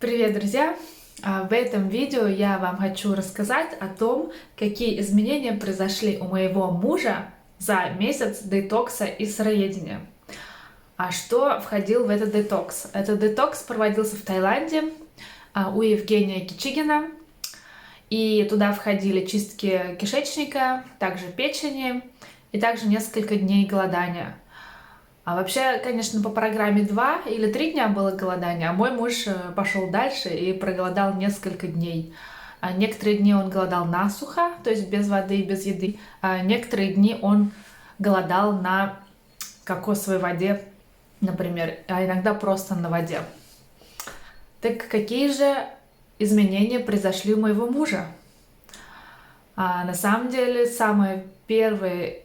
Привет, друзья! В этом видео я вам хочу рассказать о том, какие изменения произошли у моего мужа за месяц детокса и сыроедения. А что входил в этот детокс? Этот детокс проводился в Таиланде у Евгения Кичигина. И туда входили чистки кишечника, также печени и также несколько дней голодания. А вообще, конечно, по программе 2 или 3 дня было голодание, а мой муж пошел дальше и проголодал несколько дней. Некоторые дни он голодал насухо, то есть без воды и без еды. А некоторые дни он голодал на кокосовой воде, например, а иногда просто на воде. Так какие же изменения произошли у моего мужа? На самом деле, самое первое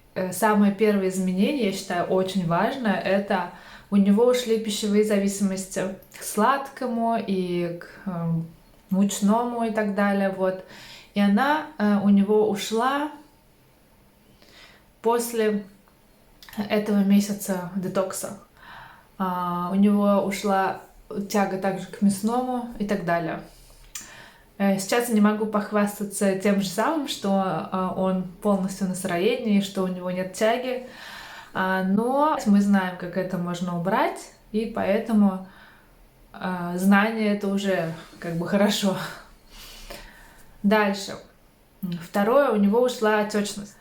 изменение, я считаю, очень важное, это у него ушли пищевые зависимости к сладкому и к мучному и так далее. Вот. И она у него ушла после этого месяца детокса. У него ушла тяга также к мясному и так далее. Сейчас я не могу похвастаться тем же самым, что он полностью на сыроедении, что у него нет тяги, но мы знаем, как это можно убрать, и поэтому знание это уже как бы хорошо. Дальше. Второе, у него ушла отечность.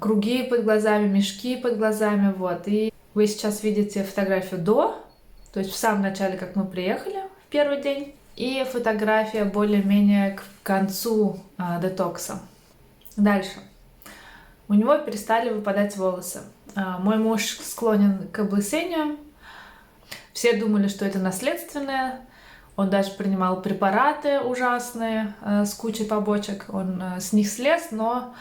Круги под глазами, мешки под глазами, вот. И вы сейчас видите фотографию до, то есть в самом начале, как мы приехали в первый день, и фотография более-менее к концу детокса. Дальше. У него перестали выпадать волосы. Мой муж склонен к облысению. Все думали, что это наследственное. Он даже принимал препараты ужасные с кучей побочек. Он с них слез, но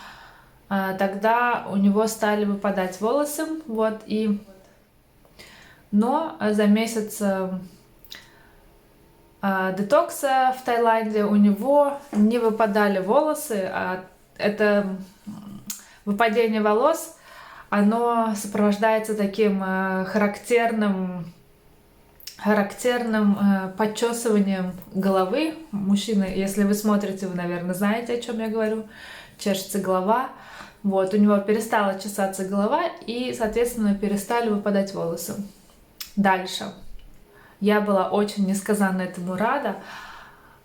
тогда у него стали выпадать волосы. Вот, но за месяц детокса в Таиланде у него не выпадали волосы, а это выпадение волос, оно сопровождается таким характерным почесыванием головы. Мужчины, если вы смотрите, вы, наверное, знаете, о чем я говорю. Чешется голова. Вот, у него перестала чесаться голова, и, соответственно, перестали выпадать волосы. Дальше. Я была очень несказанно этому рада.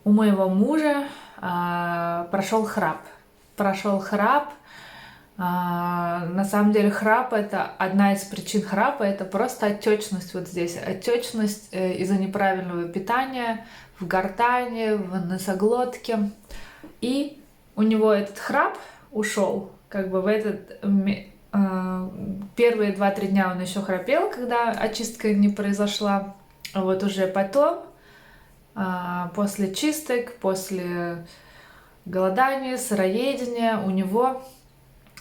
У моего мужа прошел храп. На самом деле храп — это одна из причин храпа, это просто отечность вот здесь. Отечность из-за неправильного питания в гортани, в носоглотке. И у него этот храп ушел. Как бы в этот первые 2-3 дня он еще храпел, когда очистка не произошла. А вот уже потом, после чисток, после голодания, сыроедения, у него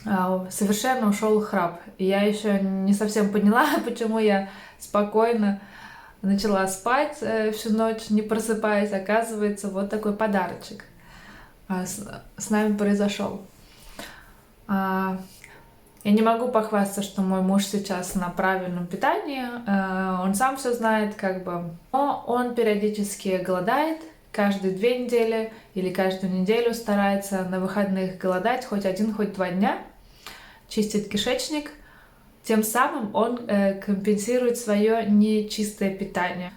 совершенно ушел храп. И я еще не совсем поняла, почему я спокойно начала спать всю ночь, не просыпаясь. Оказывается, вот такой подарочек с нами произошел. Я не могу похвастаться, что мой муж сейчас на правильном питании, он сам все знает, как бы. Но он периодически голодает, каждые 2 недели или каждую неделю старается на выходных голодать хоть 1, хоть 2 дня, чистит кишечник. Тем самым он компенсирует свое нечистое питание.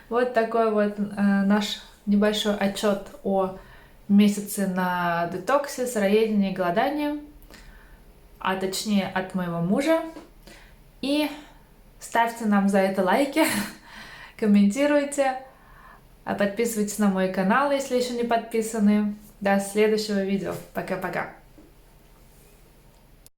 Вот такой вот наш небольшой отчет о месяце на детоксе, сыроедении и голодании. А точнее от моего мужа. И ставьте нам за это лайки, комментируйте, подписывайтесь на мой канал, если еще не подписаны. До следующего видео. Пока-пока.